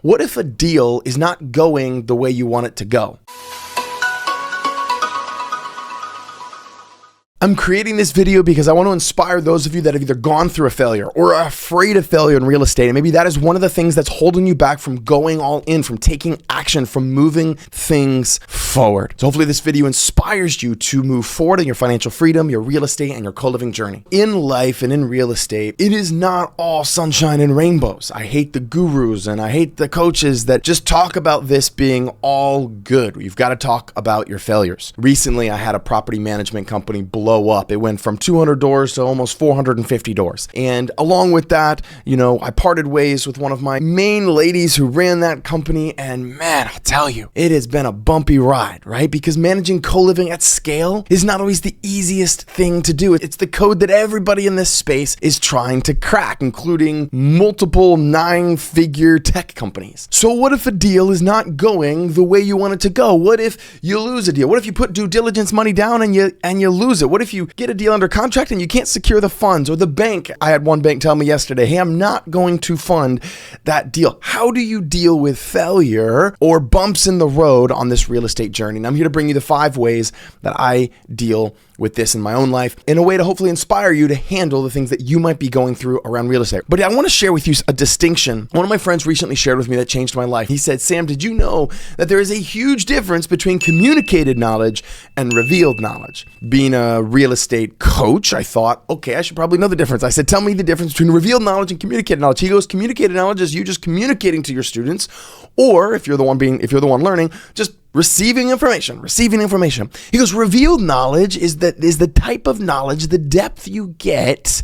What if a deal is not going the way you want it to go? I'm creating this video because I want to inspire those of you that have either gone through a failure or are afraid of failure in real estate. And maybe that is one of the things that's holding you back from going all in, from taking action, from moving things forward. So hopefully this video inspires you to move forward in your financial freedom, your real estate, and your co-living journey. In life and in real estate, it is not all sunshine and rainbows. I hate the gurus and I hate the coaches that just talk about this being all good. You've got to talk about your failures. Recently, I had a property management company blow up. It went from 200 doors to almost 450 doors. And along with that, I parted ways with one of my main ladies who ran that company. And man, I'll tell you, it has been a bumpy ride, right? Because managing co-living at scale is not always the easiest thing to do. It's the code that everybody in this space is trying to crack, including multiple 9-figure tech companies. So what if a deal is not going the way you want it to go? What if you lose a deal? What if you put due diligence money down and you lose it? What if you get a deal under contract and you can't secure the funds, or the bank? I had one bank tell me yesterday, hey, I'm not going to fund that deal. How do you deal with failure or bumps in the road on this real estate journey? And I'm here to bring you the 5 ways that I deal with this in my own life, in a way to hopefully inspire you to handle the things that you might be going through around real estate. But I want to share with you a distinction. One of my friends recently shared with me that changed my life. He said, Sam, did you know that there is a huge difference between communicated knowledge and revealed knowledge? Being a real estate coach, I thought, okay, I should probably know the difference. I said, tell me the difference between revealed knowledge and communicated knowledge. He goes, communicated knowledge is you just communicating to your students, or if you're the one learning, just receiving information. He goes, revealed knowledge is the type of knowledge, the depth you get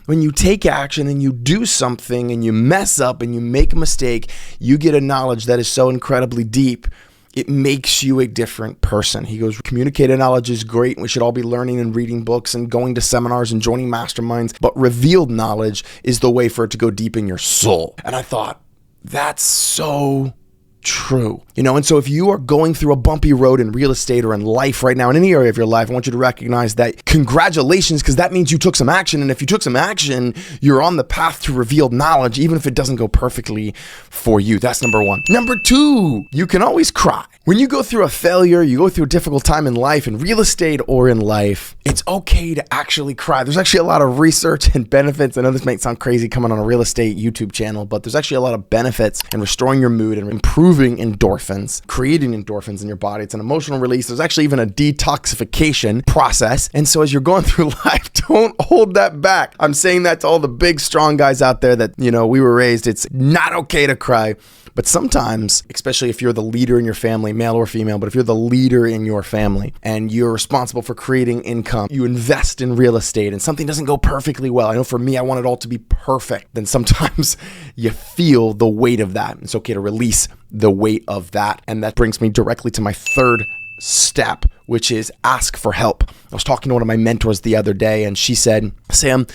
when you take action and you do something and you mess up and you make a mistake. You get a knowledge that is so incredibly deep, it makes you a different person. He goes, communicated knowledge is great. We should all be learning and reading books and going to seminars and joining masterminds. But revealed knowledge is the way for it to go deep in your soul. And I thought, that's so true. And so if you are going through a bumpy road in real estate or in life right now, in any area of your life, I want you to recognize that congratulations, because that means you took some action. And if you took some action, you're on the path to revealed knowledge, even if it doesn't go perfectly for you. That's number 1. Number 2, you can always cry. When you go through a failure, you go through a difficult time in life, in real estate or in life, it's okay to actually cry. There's actually a lot of research and benefits. I know this might sound crazy coming on a real estate YouTube channel, but there's actually a lot of benefits in restoring your mood and improving endorphins, creating endorphins in your body. It's an emotional release. There's actually even a detoxification process. And so as you're going through life, don't hold that back. I'm saying that to all the big, strong guys out there that, we were raised, it's not okay to cry. But sometimes, especially if you're the leader in your family, male or female, but if you're the leader in your family and you're responsible for creating income, you invest in real estate and something doesn't go perfectly well. I know for me, I want it all to be perfect. Then sometimes you feel the weight of that. It's okay to release the weight of that. And that brings me directly to my 3rd step, which is ask for help. I was talking to one of my mentors the other day and she said, Sam,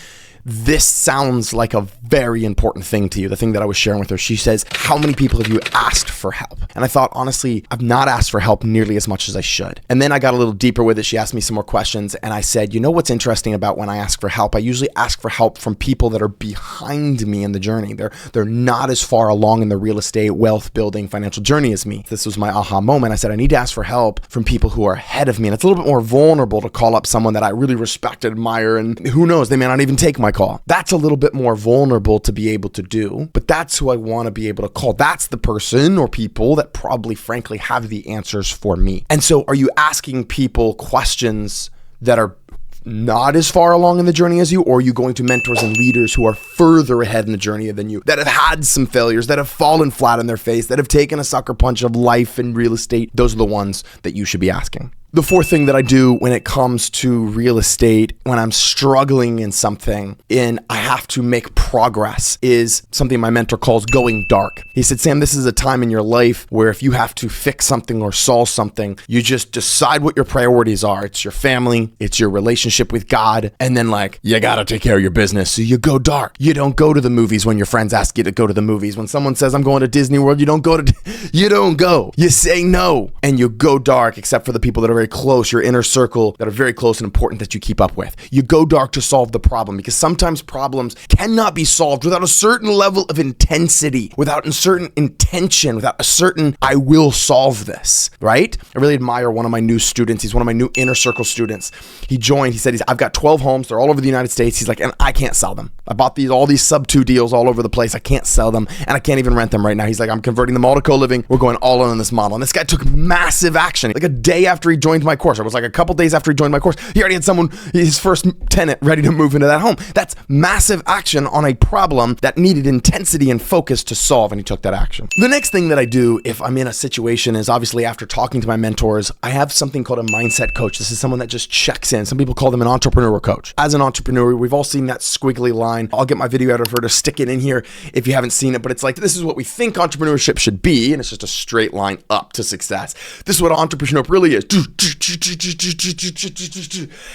this sounds like a very important thing to you. The thing that I was sharing with her, she says, how many people have you asked for help? And I thought, honestly, I've not asked for help nearly as much as I should. And then I got a little deeper with it. She asked me some more questions and I said, what's interesting about when I ask for help? I usually ask for help from people that are behind me in the journey. They're not as far along in the real estate, wealth building, financial journey as me. This was my aha moment. I said, I need to ask for help from people who are ahead of me. And it's a little bit more vulnerable to call up someone that I really respect and admire. And who knows, they may not even take my call. That's a little bit more vulnerable to be able to do, but that's who I want to be able to call. That's the person or people that probably, frankly, have the answers for me. And so are you asking people questions that are not as far along in the journey as you, or are you going to mentors and leaders who are further ahead in the journey than you, that have had some failures, that have fallen flat on their face, that have taken a sucker punch of life and real estate? Those are the ones that you should be asking. The 4th thing that I do when it comes to real estate, when I'm struggling in something and I have to make progress, is something my mentor calls going dark. He said, Sam, this is a time in your life where if you have to fix something or solve something, you just decide what your priorities are. It's your family, it's your relationship with God, and then you gotta take care of your business. So you go dark. You don't go to the movies when your friends ask you to go to the movies. When someone says, I'm going to Disney World, you don't go. You say no and you go dark, except for the people that are very very close, your inner circle that are very close and important that you keep up with. You go dark to solve the problem because sometimes problems cannot be solved without a certain level of intensity, without a certain intention, without a certain I will solve this, right? I really admire one of my new students. He's one of my new inner circle students. He joined, he said, I've got 12 homes. They're all over the United States. He's like, and I can't sell them. I bought all these sub-2 deals all over the place. I can't sell them and I can't even rent them right now. He's like, I'm converting them all to CoLiving. We're going all in on this model. And this guy took massive action. Like a day after he joined my course, it was like a couple days after he joined my course, he already had his first tenant ready to move into that home. That's massive action on a problem that needed intensity and focus to solve, and he took that action. The next thing that I do if I'm in a situation is obviously after talking to my mentors, I have something called a mindset coach. This is someone that just checks in. Some people call them an entrepreneur coach. As an entrepreneur, we've all seen that squiggly line. I'll get my video editor to stick it in here if you haven't seen it, but it's like, this is what we think entrepreneurship should be, and it's just a straight line up to success. This is what entrepreneurship really is.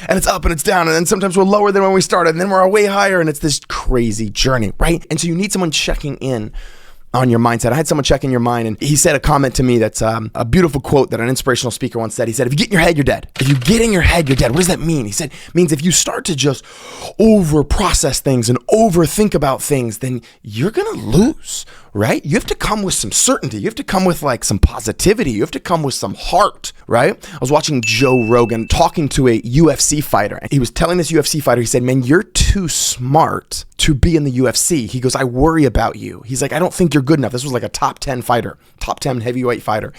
And it's up and it's down, and then sometimes we're lower than when we started, and then we're way higher, and it's this crazy journey, right? And so you need someone checking in on your mindset. I had someone check in your mind, and he said a comment to me that's a beautiful quote that an inspirational speaker once said. He said, if you get in your head, you're dead. If you get in your head, you're dead. What does that mean? He said, it means if you start to just over process things and overthink about things, then you're going to lose, right? You have to come with some certainty. You have to come with like some positivity. You have to come with some heart, right? I was watching Joe Rogan talking to a UFC fighter, and he was telling this UFC fighter, he said, man, you're too smart to be in the UFC. He goes, I worry about you. He's like, I don't think you're good enough. This was like a top 10 fighter, top 10 heavyweight fighter.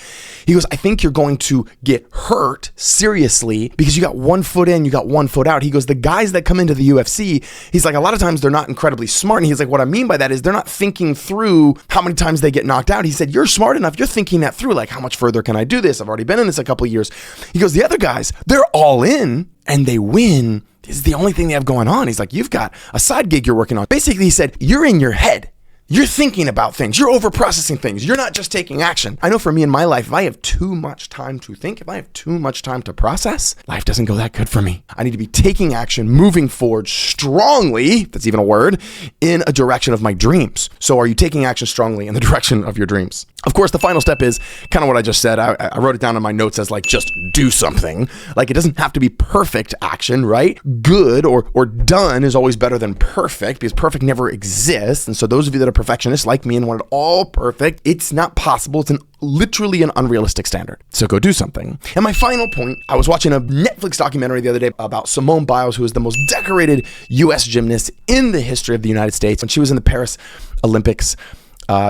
He goes, I think you're going to get hurt seriously because you got 1 foot in, you got 1 foot out. He goes, the guys that come into the UFC, he's like, a lot of times they're not incredibly smart. And he's like, what I mean by that is they're not thinking through how many times they get knocked out. He said, you're smart enough. You're thinking that through, like, how much further can I do this? I've already been in this a couple of years. He goes, the other guys, they're all in and they win. This is the only thing they have going on. He's like, you've got a side gig you're working on. Basically, he said, you're in your head. You're thinking about things. You're over-processing things. You're not just taking action. I know for me in my life, if I have too much time to think, if I have too much time to process, life doesn't go that good for me. I need to be taking action, moving forward strongly, if that's even a word, in a direction of my dreams. So are you taking action strongly in the direction of your dreams? Of course, the final step is kind of what I just said. I wrote it down in my notes as like, just do something. Like, it doesn't have to be perfect action, right? Good or done is always better than perfect because perfect never exists. And so those of you that are perfectionists like me and want it all perfect, it's not possible. It's literally an unrealistic standard. So go do something. And my final point, I was watching a Netflix documentary the other day about Simone Biles, who is the most decorated US gymnast in the history of the United States. When she was in the Paris Olympics,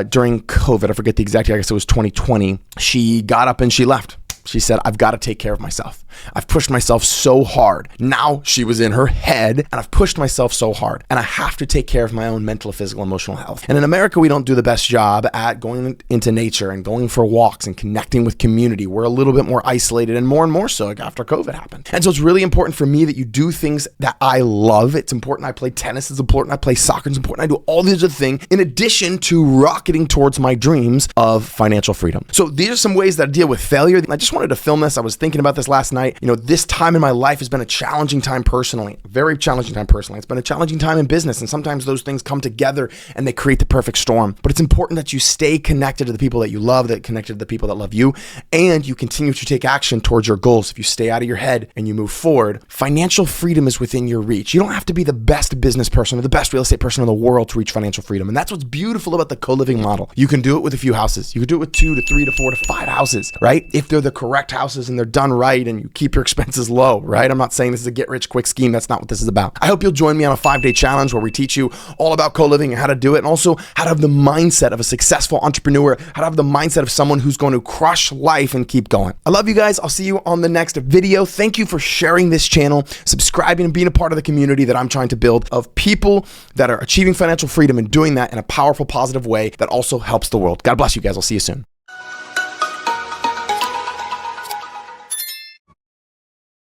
during COVID, I forget the exact year, I guess it was 2020, she got up and she left. She said, I've got to take care of myself. I've pushed myself so hard. Now she was in her head, and I've pushed myself so hard, and I have to take care of my own mental, physical, emotional health. And in America, we don't do the best job at going into nature and going for walks and connecting with community. We're a little bit more isolated, and more so after COVID happened. And so it's really important for me that you do things that I love. It's important I play tennis. It's important I play soccer. It's important I do all these other things in addition to rocketing towards my dreams of financial freedom. So these are some ways that I deal with failure. I just wanted to film this. I was thinking about this last night. You know, this time in my life has been a challenging time personally, very challenging time personally. It's been a challenging time in business, and sometimes those things come together and they create the perfect storm. But it's important that you stay connected to the people that you love, that connected to the people that love you, and you continue to take action towards your goals. If you stay out of your head and you move forward, financial freedom is within your reach. You don't have to be the best business person or the best real estate person in the world to reach financial freedom. And that's what's beautiful about the CoLiving model. You can do it with a few houses. You can do it with 2 to 3 to 4 to 5 houses, right? If they're the correct houses and they're done right and you keep your expenses low, right? I'm not saying this is a get rich quick scheme. That's not what this is about. I hope you'll join me on a 5-day challenge where we teach you all about CoLiving and how to do it, and also how to have the mindset of a successful entrepreneur, how to have the mindset of someone who's going to crush life and keep going. I love you guys. I'll see you on the next video. Thank you for sharing this channel, subscribing, and being a part of the community that I'm trying to build of people that are achieving financial freedom and doing that in a powerful, positive way that also helps the world. God bless you guys. I'll see you soon.